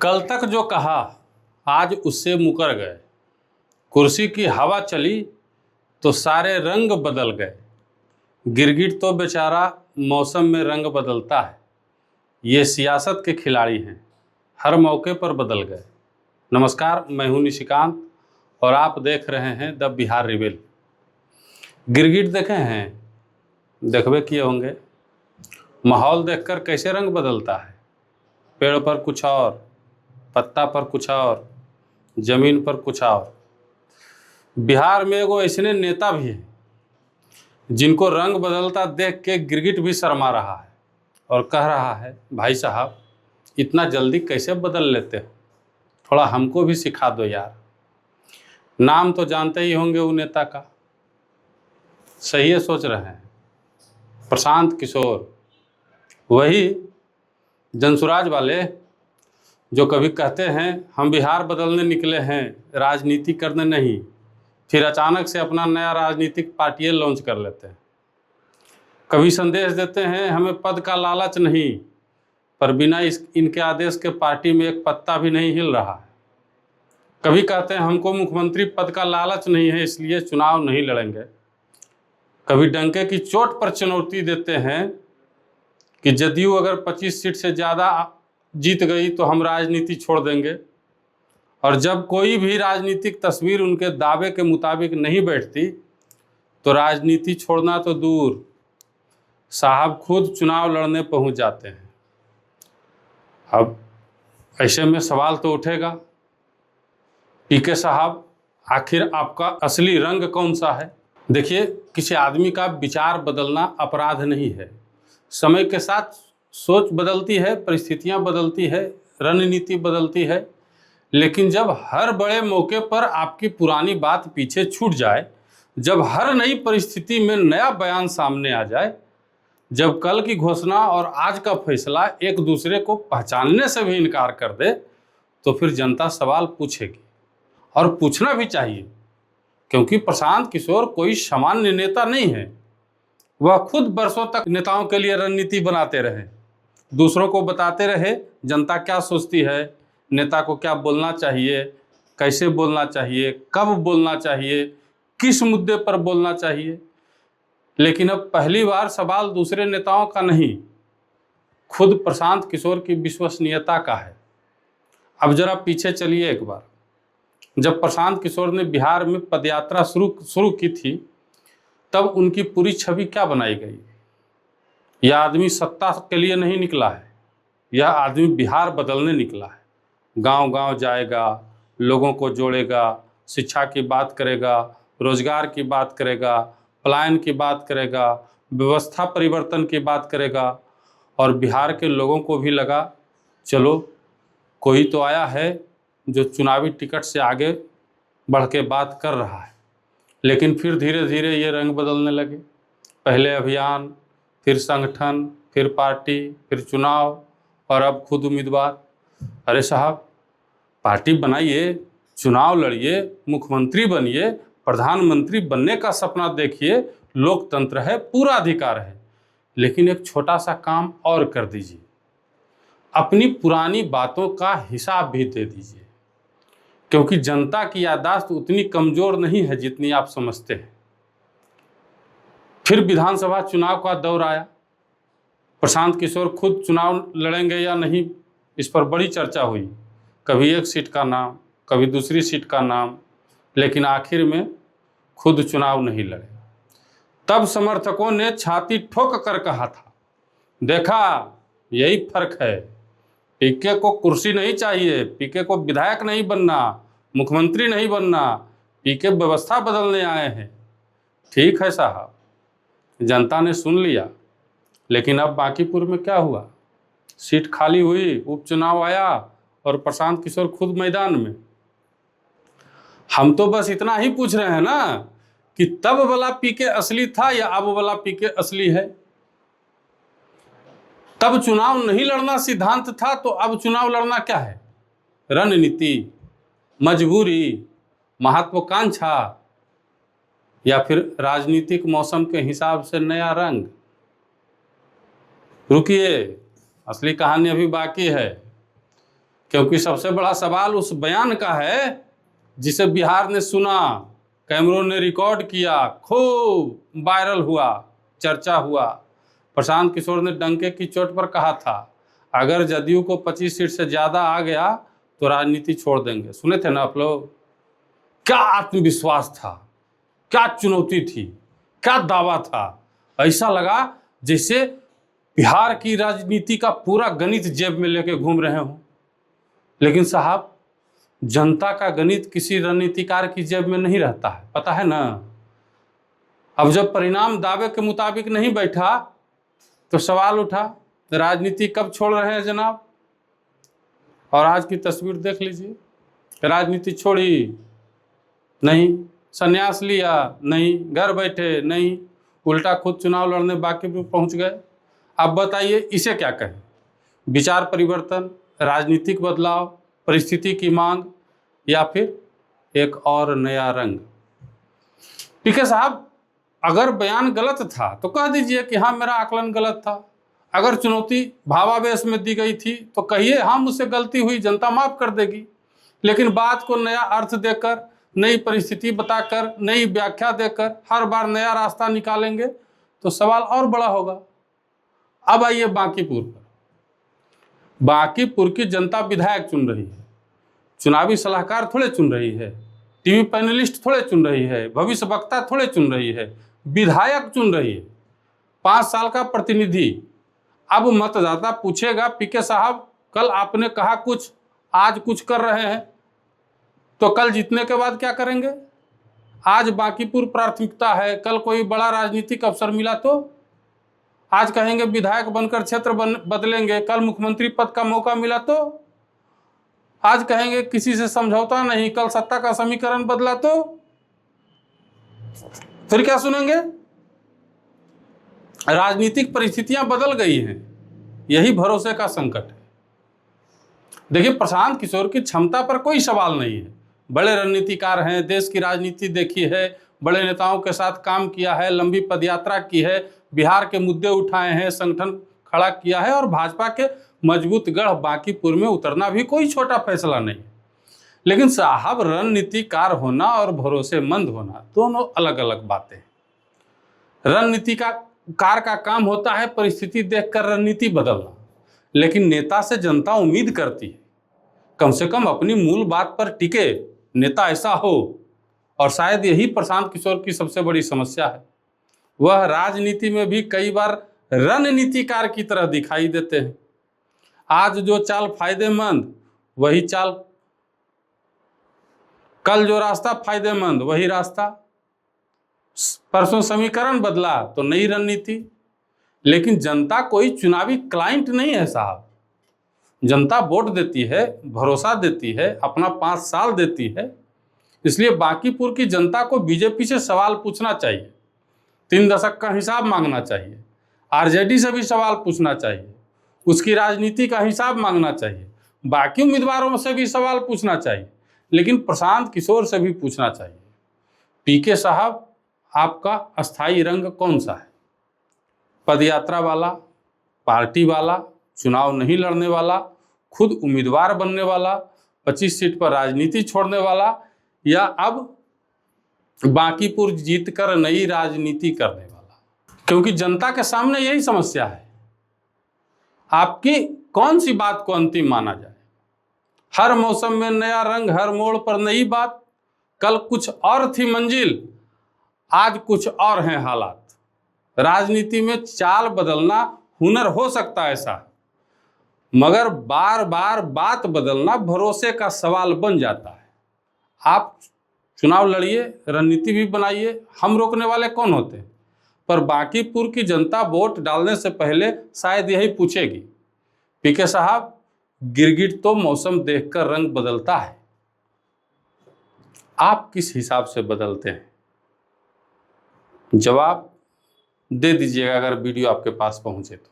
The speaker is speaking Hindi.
कल तक जो कहा आज उससे मुकर गए। कुर्सी की हवा चली तो सारे रंग बदल गए। गिरगिट तो बेचारा मौसम में रंग बदलता है। ये सियासत के खिलाड़ी हैं, हर मौके पर बदल गए। नमस्कार, मैं हूं निशिकांत और आप देख रहे हैं द बिहार रिवेल। गिरगिट देखे हैं, देखबे किए होंगे। माहौल देखकर कैसे रंग बदलता है। पेड़ पर कुछ और, पत्ता पर कुछ और, जमीन पर कुछ और। बिहार में एगो ऐसने नेता भी हैं जिनको रंग बदलता देख के गिरगिट भी शर्मा रहा है और कह रहा है, भाई साहब इतना जल्दी कैसे बदल लेते हो, थोड़ा हमको भी सिखा दो यार। नाम तो जानते ही होंगे वो नेता का। सही है, सोच रहे हैं, प्रशांत किशोर। वही जनसुराज वाले जो कभी कहते हैं हम बिहार बदलने निकले हैं, राजनीति करने नहीं, फिर अचानक से अपना नया राजनीतिक पार्टी लॉन्च कर लेते हैं। कभी संदेश देते हैं हमें पद का लालच नहीं, पर बिना इनके आदेश के पार्टी में एक पत्ता भी नहीं हिल रहा है। कभी कहते हैं हमको मुख्यमंत्री पद का लालच नहीं है इसलिए चुनाव नहीं लड़ेंगे। कभी डंके की चोट पर चुनौती देते हैं कि जदयू अगर 25 सीट से ज़्यादा जीत गई तो हम राजनीति छोड़ देंगे। और जब कोई भी राजनीतिक तस्वीर उनके दावे के मुताबिक नहीं बैठती तो राजनीति छोड़ना तो दूर, साहब खुद चुनाव लड़ने पहुंच जाते हैं। अब ऐसे में सवाल तो उठेगा, पीके साहब आखिर आपका असली रंग कौन सा है? देखिए, किसी आदमी का विचार बदलना अपराध नहीं है। समय के साथ सोच बदलती है, परिस्थितियां बदलती है, रणनीति बदलती है, लेकिन जब हर बड़े मौके पर आपकी पुरानी बात पीछे छूट जाए, जब हर नई परिस्थिति में नया बयान सामने आ जाए, जब कल की घोषणा और आज का फैसला एक दूसरे को पहचानने से भी इनकार कर दे, तो फिर जनता सवाल पूछेगी और पूछना भी चाहिए। क्योंकि प्रशांत किशोर कोई सामान्य नेता नहीं है। वह खुद बरसों तक नेताओं के लिए रणनीति बनाते रहे, दूसरों को बताते रहे जनता क्या सोचती है, नेता को क्या बोलना चाहिए, कैसे बोलना चाहिए, कब बोलना चाहिए, किस मुद्दे पर बोलना चाहिए। लेकिन अब पहली बार सवाल दूसरे नेताओं का नहीं, खुद प्रशांत किशोर की विश्वसनीयता का है। अब जरा पीछे चलिए एक बार। जब प्रशांत किशोर ने बिहार में पदयात्रा शुरू की थी, तब उनकी पूरी छवि क्या बनाई गई? यह आदमी सत्ता के लिए नहीं निकला है, यह आदमी बिहार बदलने निकला है। गांव गांव जाएगा, लोगों को जोड़ेगा, शिक्षा की बात करेगा, रोजगार की बात करेगा, पलायन की बात करेगा, व्यवस्था परिवर्तन की बात करेगा। और बिहार के लोगों को भी लगा चलो कोई तो आया है जो चुनावी टिकट से आगे बढ़ के बात कर रहा है। लेकिन फिर धीरे धीरे ये रंग बदलने लगे। पहले अभियान, फिर संगठन, फिर पार्टी, फिर चुनाव और अब खुद उम्मीदवार। अरे साहब, पार्टी बनाइए, चुनाव लड़िए, मुख्यमंत्री बनिए, प्रधानमंत्री बनने का सपना देखिए, लोकतंत्र है, पूरा अधिकार है। लेकिन एक छोटा सा काम और कर दीजिए, अपनी पुरानी बातों का हिसाब भी दे दीजिए। क्योंकि जनता की याददाश्त उतनी कमजोर नहीं है जितनी आप समझते हैं। फिर विधानसभा चुनाव का दौर आया। प्रशांत किशोर खुद चुनाव लड़ेंगे या नहीं, इस पर बड़ी चर्चा हुई। कभी एक सीट का नाम, कभी दूसरी सीट का नाम, लेकिन आखिर में खुद चुनाव नहीं लड़े। तब समर्थकों ने छाती ठोक कर कहा था, देखा यही फर्क है, पीके को कुर्सी नहीं चाहिए, पीके को विधायक नहीं बनना, मुख्यमंत्री नहीं बनना, पीके व्यवस्था बदलने आए हैं। ठीक है साहब, जनता ने सुन लिया। लेकिन अब बांकीपुर में क्या हुआ? सीट खाली हुई, उपचुनाव आया और प्रशांत किशोर खुद मैदान में। हम तो बस इतना ही पूछ रहे हैं ना कि तब वाला पीके असली था या अब वाला पीके असली है? तब चुनाव नहीं लड़ना सिद्धांत था तो अब चुनाव लड़ना क्या है? रणनीति, मजबूरी, महत्वाकांक्षा या फिर राजनीतिक मौसम के हिसाब से नया रंग? रुकिए, असली कहानी अभी बाकी है। क्योंकि सबसे बड़ा सवाल उस बयान का है जिसे बिहार ने सुना, कैमरों ने रिकॉर्ड किया, खूब वायरल हुआ, चर्चा हुआ। प्रशांत किशोर ने डंके की चोट पर कहा था, अगर जदयू को 25 सीट से ज़्यादा आ गया तो राजनीति छोड़ देंगे। सुने थे ना आप लोग? क्या आत्मविश्वास था, क्या चुनौती थी, क्या दावा था। ऐसा लगा जैसे बिहार की राजनीति का पूरा गणित जेब में लेके घूम रहे हों। लेकिन साहब, जनता का गणित किसी रणनीतिकार की जेब में नहीं रहता है, पता है ना। अब जब परिणाम दावे के मुताबिक नहीं बैठा तो सवाल उठा, राजनीति कब छोड़ रहे हैं जनाब? और आज की तस्वीर देख लीजिए, राजनीति छोड़ी नहीं, संन्यास लिया नहीं, घर बैठे नहीं, उल्टा खुद चुनाव लड़ने बाकी भी पहुंच गए। अब बताइए इसे क्या कहें? विचार परिवर्तन, राजनीतिक बदलाव, परिस्थिति की मांग, या फिर एक और नया रंग? पीके साहब, अगर बयान गलत था तो कह दीजिए कि हाँ मेरा आकलन गलत था। अगर चुनौती भावावेश में दी गई थी तो कहिए हाँ मुझसे गलती हुई, जनता माफ कर देगी। लेकिन बात को नया अर्थ देकर, नई परिस्थिति बताकर, नई व्याख्या देकर हर बार नया रास्ता निकालेंगे तो सवाल और बड़ा होगा। अब आइए बांकीपुर पर। बांकीपुर की जनता विधायक चुन रही है, चुनावी सलाहकार थोड़े चुन रही है, टीवी पैनलिस्ट थोड़े चुन रही है, भविष्य वक्ता थोड़े चुन रही है, विधायक चुन रही है, 5 साल का प्रतिनिधि। अब मतदाता पूछेगा, पीके साहब कल आपने कहा कुछ, आज कुछ कर रहे हैं, तो कल जीतने के बाद क्या करेंगे? आज बांकीपुर प्राथमिकता है, कल कोई बड़ा राजनीतिक अवसर मिला तो? आज कहेंगे विधायक बनकर क्षेत्र बदलेंगे, कल मुख्यमंत्री पद का मौका मिला तो? आज कहेंगे किसी से समझौता नहीं, कल सत्ता का समीकरण बदला तो? फिर क्या सुनेंगे? राजनीतिक परिस्थितियां बदल गई हैं, यही भरोसे का संकट है। देखिए, प्रशांत किशोर की क्षमता पर कोई सवाल नहीं है, बड़े रणनीतिकार हैं, देश की राजनीति देखी है, बड़े नेताओं के साथ काम किया है, लंबी पदयात्रा की है, बिहार के मुद्दे उठाए हैं, संगठन खड़ा किया है, और भाजपा के मजबूत गढ़ बांकीपुर में उतरना भी कोई छोटा फैसला नहीं। लेकिन साहब, रणनीतिकार होना और भरोसेमंद होना दोनों अलग अलग बातें हैं। रणनीतिकार का काम होता है परिस्थिति देखकर रणनीति बदलना, लेकिन नेता से जनता उम्मीद करती है कम से कम अपनी मूल बात पर टिके, नेता ऐसा हो। और शायद यही प्रशांत किशोर की सबसे बड़ी समस्या है, वह राजनीति में भी कई बार रणनीतिकार की तरह दिखाई देते हैं। आज जो चाल फायदेमंद वही चाल, कल जो रास्ता फायदेमंद वही रास्ता, परसों समीकरण बदला तो नई रणनीति। लेकिन जनता कोई चुनावी क्लाइंट नहीं है साहब। जनता वोट देती है, भरोसा देती है, अपना 5 साल देती है। इसलिए बांकीपुर की जनता को बीजेपी से सवाल पूछना चाहिए, 3 दशक का हिसाब मांगना चाहिए, आरजेडी से भी सवाल पूछना चाहिए, उसकी राजनीति का हिसाब मांगना चाहिए, बाकी उम्मीदवारों से भी सवाल पूछना चाहिए, लेकिन प्रशांत किशोर से भी पूछना चाहिए, पीके साहब आपका अस्थाई रंग कौन सा है? पदयात्रा वाला, पार्टी वाला, चुनाव नहीं लड़ने वाला, खुद उम्मीदवार बनने वाला, 25 सीट पर राजनीति छोड़ने वाला, या अब बांकीपुर जीतकर नई राजनीति करने वाला? क्योंकि जनता के सामने यही समस्या है, आपकी कौन सी बात को अंतिम माना जाए? हर मौसम में नया रंग, हर मोड़ पर नई बात। कल कुछ और थी मंजिल, आज कुछ और हैं हालात। राजनीति में चाल बदलना हुनर हो सकता है ऐसा, मगर बार बार बात बदलना भरोसे का सवाल बन जाता है। आप चुनाव लड़िए, रणनीति भी बनाइए, हम रोकने वाले कौन होते हैं? पर बांकीपुर की जनता वोट डालने से पहले शायद यही पूछेगी, पीके साहब गिरगिट तो मौसम देखकर रंग बदलता है, आप किस हिसाब से बदलते हैं? जवाब दे दीजिएगा अगर वीडियो आपके पास पहुंचे तो।